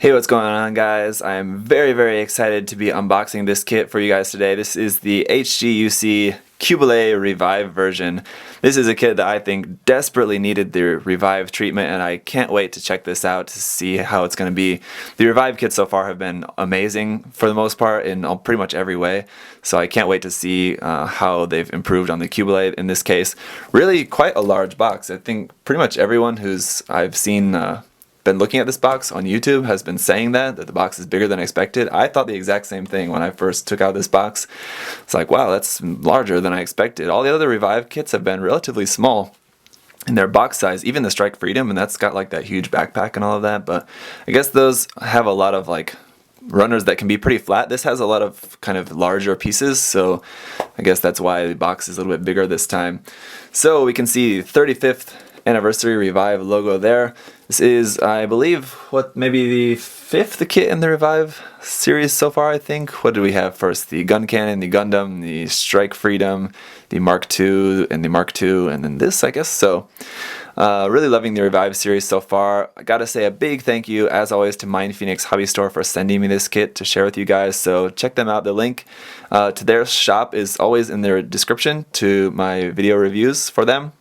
Hey, what's going on, guys? I'm very excited to be unboxing this kit for you guys today. This is the HGUC Qubeley Revive version. This is a kit that I think desperately needed the Revive treatment, and I can't wait to check this out to see how it's going to be. The Revive kits so far have been amazing for the most part in pretty much every way, so I can't wait to see how they've improved on the Qubeley in this case. Really quite a large box. I think pretty much everyone I've seen been looking at this box on YouTube has been saying that the box is bigger than expected. I thought the exact same thing when I first took out this box. It's like, wow, that's larger than I expected. All the other Revive kits have been relatively small in their box size, even the Strike Freedom, and that's got like that huge backpack and all of that, but I guess those have a lot of like runners that can be pretty flat. This has a lot of kind of larger pieces, so I guess that's why the box is a little bit bigger this time. So we can see 35th anniversary Revive logo there. This is, I believe, maybe the 5th kit in the Revive series so far, I think. What did we have first? The Gun Cannon, the Gundam, the Strike Freedom, the Mark II, and the Mark II, and then this, I guess. So, really loving the Revive series so far. I gotta say a big thank you, as always, to MindFenix Hobby Store for sending me this kit to share with you guys. So check them out. The link to their shop is always in their description to my video reviews for them.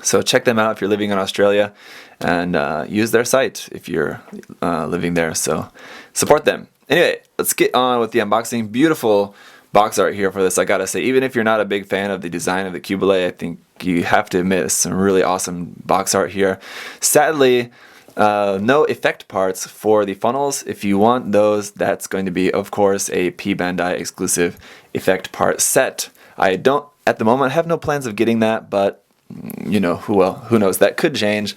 So check them out if you're living in Australia, and use their site if you're living there. So support them. Anyway, let's get on with the unboxing. Beautiful box art here for this, I gotta say. Even if you're not a big fan of the design of the Qubeley, I think you have to admit some really awesome box art here. Sadly, no effect parts for the funnels. If you want those, that's going to be, of course, a Bandai exclusive effect part set. I don't, at the moment, have no plans of getting that, but you know, who knows, that could change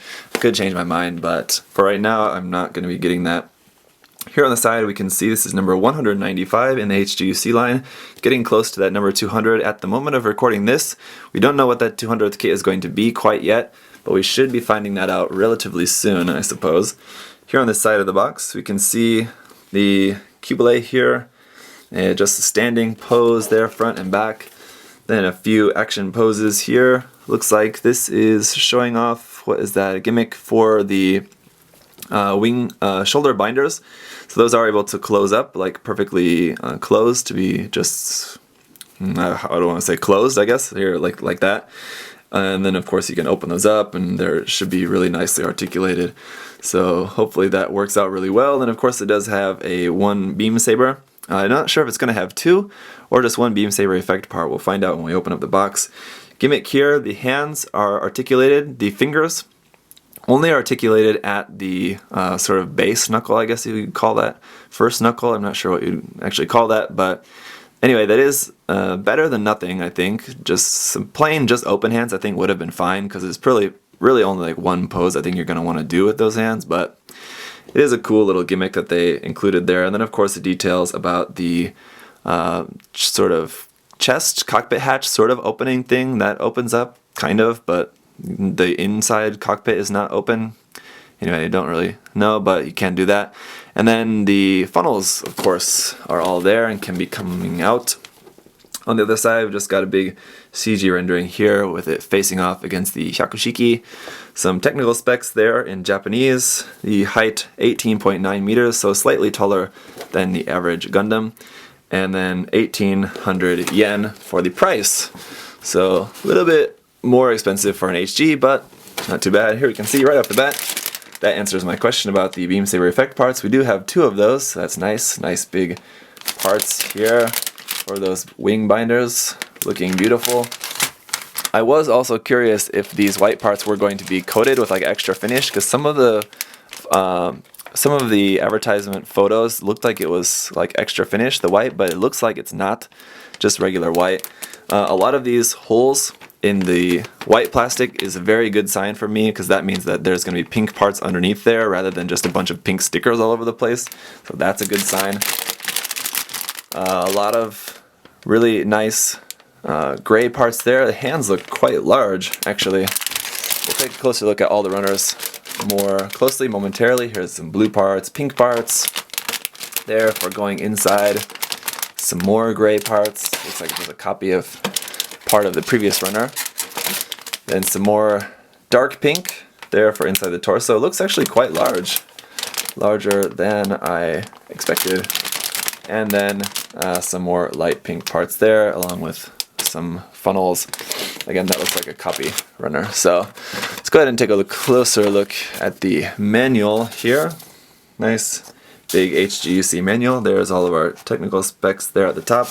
my mind, but for right now I'm not going to be getting that. Here on the side we can see this is number 195 in the HGUC line, getting close to that number 200 at the moment of recording this. We don't know what that 200th kit is going to be quite yet, but we should be finding that out relatively soon, I suppose. Here on this side of the box we can see the Qubeley here, just a standing pose there, front and back. Then a few action poses here. Looks like this is showing off, what is that, a gimmick for the shoulder binders. So those are able to close up, like perfectly closed, to be just, I don't want to say closed, I guess, here like that. And then of course you can open those up and they should be really nicely articulated. So hopefully that works out really well. Then of course it does have a one beam saber. I'm not sure if it's going to have two or just one beam saber effect part. We'll find out when we open up the box. Gimmick here, the hands are articulated, the fingers only articulated at the sort of base knuckle, I guess you would call that. First knuckle, I'm not sure what you'd actually call that, but anyway, that is better than nothing, I think. Just some plain, just open hands I think would have been fine, because it's really only like one pose I think you're going to want to do with those hands, but it is a cool little gimmick that they included there. And then of course the details about the sort of chest cockpit hatch sort of opening thing that opens up, kind of, but the inside cockpit is not open. Anyway, I don't really know, but you can do that. And then the funnels, of course, are all there and can be coming out. On the other side, we've just got a big CG rendering here with it facing off against the Hyakushiki. Some technical specs there in Japanese. The height 18.9 meters, so slightly taller than the average Gundam. And then 1,800 yen for the price. So a little bit more expensive for an HG, but not too bad. Here we can see right off the bat, that answers my question about the beam saber effect parts. We do have two of those, so that's nice big parts here for those wing binders, looking beautiful. I was also curious if these white parts were going to be coated with like extra finish, because some of the advertisement photos looked like it was like extra finish, the white, but it looks like it's not, just regular white. A lot of these holes in the white plastic is a very good sign for me, because that means that there's going to be pink parts underneath there rather than just a bunch of pink stickers all over the place. So that's a good sign. A lot of really nice gray parts there. The hands look quite large, actually. We'll take a closer look at all the runners more closely momentarily. Here's some blue parts, pink parts there for going inside. Some more gray parts. Looks like there's a copy of part of the previous runner. Then some more dark pink there for inside the torso. It looks actually quite large. larger than I expected. And then some more light pink parts there, along with some funnels. Again, that looks like a copy runner. So let's go ahead and take a closer look at the manual here. Nice big HGUC manual. There's all of our technical specs there at the top.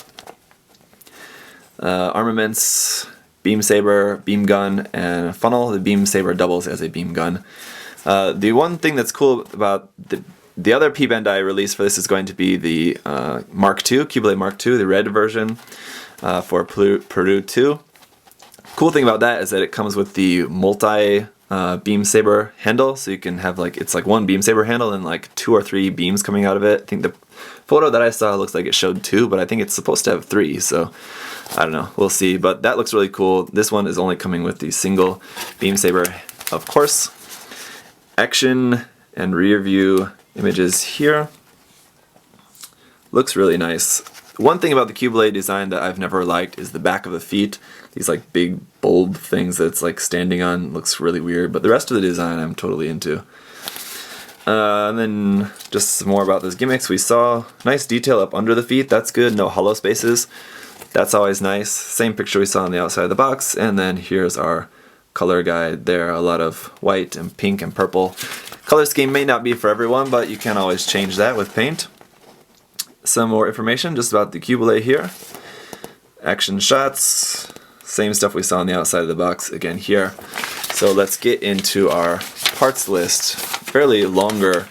Armaments, beam saber, beam gun, and funnel. The beam saber doubles as a beam gun. The one thing that's cool about the other P Bandai release for this is going to be the Mark II, Qubeley Mark II, the red version for Peru 2. Cool thing about that is that it comes with the multi beam saber handle, so you can have it's like one beam saber handle and like 2 or 3 beams coming out of it. I think the photo that I saw looks like it showed 2, but I think it's supposed to have 3, so I don't know, we'll see. But that looks really cool. This one is only coming with the single beam saber, of course. Action and rear view images here. Looks really nice. One thing about the Qubeley design that I've never liked is the back of the feet. These like big bulb things that it's like standing on. Looks really weird, but the rest of the design I'm totally into. And then just some more about those gimmicks. We saw nice detail up under the feet. That's good. No hollow spaces. That's always nice. Same picture we saw on the outside of the box. And then here's our color guide there. A lot of white and pink and purple. Color scheme may not be for everyone, but you can always change that with paint. Some more information just about the Qubeley here. Action shots. Same stuff we saw on the outside of the box again here. So let's get into our parts list. Fairly longer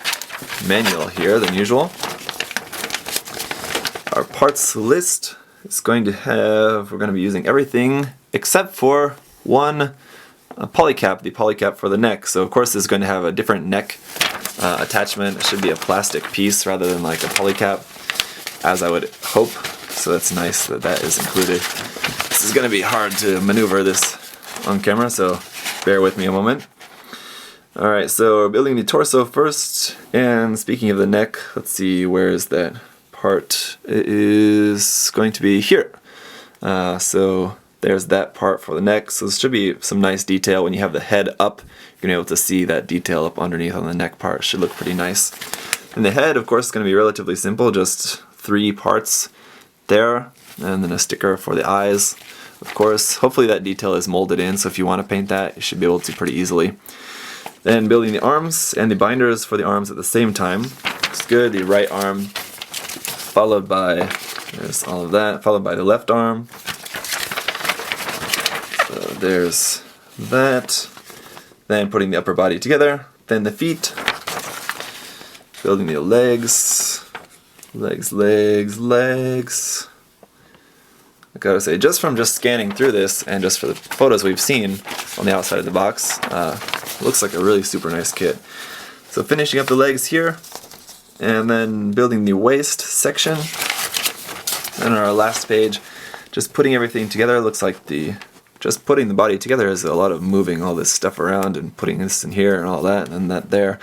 manual here than usual. Our parts list is going to have, we're going to be using everything except for one polycap, the polycap for the neck. So of course this is going to have a different neck attachment. It should be a plastic piece rather than like a polycap, as I would hope. So that's nice that that is included. This is going to be hard to maneuver this on camera, so bear with me a moment. Alright, so we're building the torso first, and speaking of the neck, let's see, where is that part? It is going to be here. So there's that part for the neck. So this should be some nice detail. When you have the head up, you're going to be able to see that detail up underneath on the neck part. It should look pretty nice. And the head, of course, is going to be relatively simple, just 3 parts there, and then a sticker for the eyes. Of course, hopefully that detail is molded in, so if you want to paint that, you should be able to pretty easily. Then building the arms and the binders for the arms at the same time. Looks good. The right arm followed by, there's all of that, followed by the left arm. So there's that. Then putting the upper body together. Then the feet. Building the legs. Legs, legs, legs. I gotta say, just from scanning through this and just for the photos we've seen on the outside of the box, looks like a really super nice kit. So finishing up the legs here, and then building the waist section. And on our last page, just putting everything together. Looks like just putting the body together is a lot of moving all this stuff around and putting this in here and all that and that there.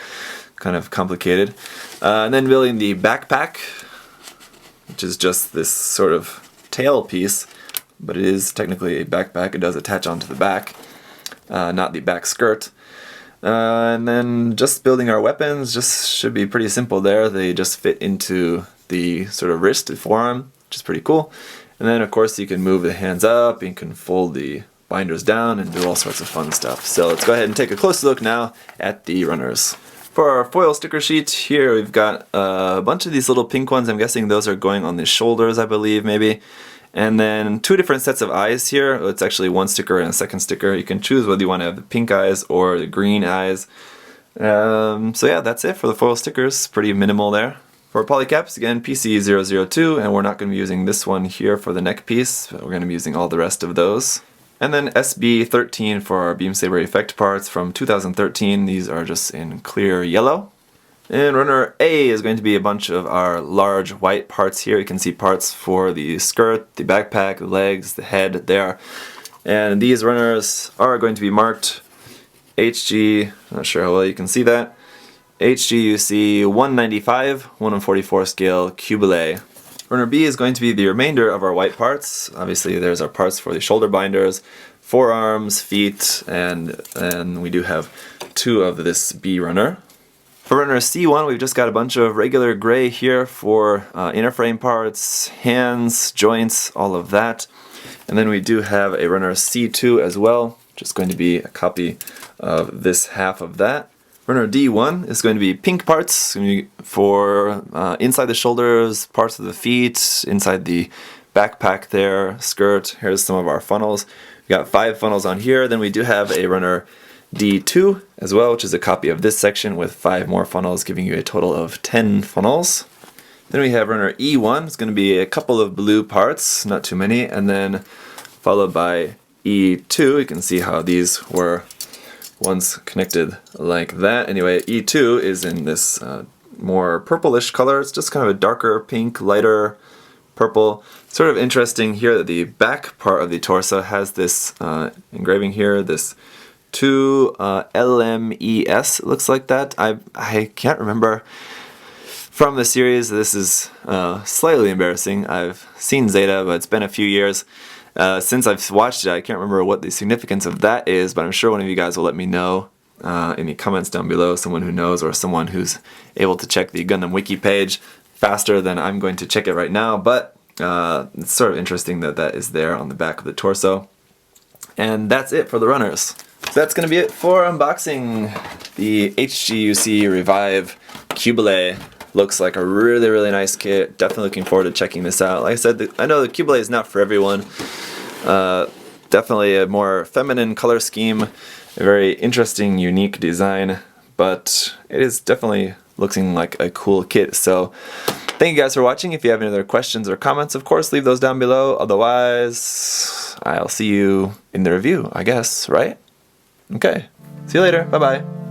Kind of complicated. And then building the backpack, which is just this sort of tail piece, but it is technically a backpack. It does attach onto the back, not the back skirt. And then just building our weapons just should be pretty simple there. They just fit into the sort of wrist, the forearm, which is pretty cool. And then of course you can move the hands up, you can fold the binders down and do all sorts of fun stuff. So let's go ahead and take a close look now at the runners. For our foil sticker sheet, here we've got a bunch of these little pink ones. I'm guessing those are going on the shoulders, I believe, maybe. And then 2 different sets of eyes here. It's actually 1 sticker and a second sticker. You can choose whether you want to have the pink eyes or the green eyes. So yeah, that's it for the foil stickers. Pretty minimal there. For polycaps, again, PC002, and we're not going to be using this one here for the neck piece, but we're going to be using all the rest of those. And then SB13 for our Beam Saber effect parts from 2013. These are just in clear yellow. And runner A is going to be a bunch of our large white parts here. You can see parts for the skirt, the backpack, the legs, the head there. And these runners are going to be marked HG, I'm not sure how well you can see that, HGUC 195, 1/44 scale Qubeley. Runner B is going to be the remainder of our white parts. Obviously there's our parts for the shoulder binders, forearms, feet, and we do have 2 of this B runner. For runner C1, we've just got a bunch of regular gray here for inner frame parts, hands, joints, all of that. And then we do have a runner C2 as well, just going to be a copy of this half of that. Runner D1 is going to be pink parts for inside the shoulders, parts of the feet, inside the backpack there, skirt. Here's some of our funnels. We got 5 funnels on here. Then we do have a runner D2 as well, which is a copy of this section with 5 more funnels, giving you a total of 10 funnels. Then we have runner E1, it's going to be a couple of blue parts, not too many, and then followed by E2. You can see how these were once connected like that. Anyway, E2 is in this more purplish color. It's just kind of a darker pink, lighter purple. Sort of interesting here that the back part of the torso has this engraving here, this 2 LMES, it looks like that. I can't remember from the series. This is slightly embarrassing. I've seen Zeta, but it's been a few years since I've watched it. I can't remember what the significance of that is, but I'm sure one of you guys will let me know in the comments down below, someone who knows or someone who's able to check the Gundam Wiki page faster than I'm going to check it right now. But it's sort of interesting that that is there on the back of the torso. And that's it for the runners. So that's going to be it for unboxing the HGUC Revive Qubeley. Looks like a really, really nice kit. Definitely looking forward to checking this out. Like I said, I know the Qubeley is not for everyone. Definitely a more feminine color scheme, a very interesting, unique design, but it is definitely looking like a cool kit. So thank you guys for watching. If you have any other questions or comments, of course, leave those down below. Otherwise, I'll see you in the review, I guess, right? Okay. See you later. Bye-bye.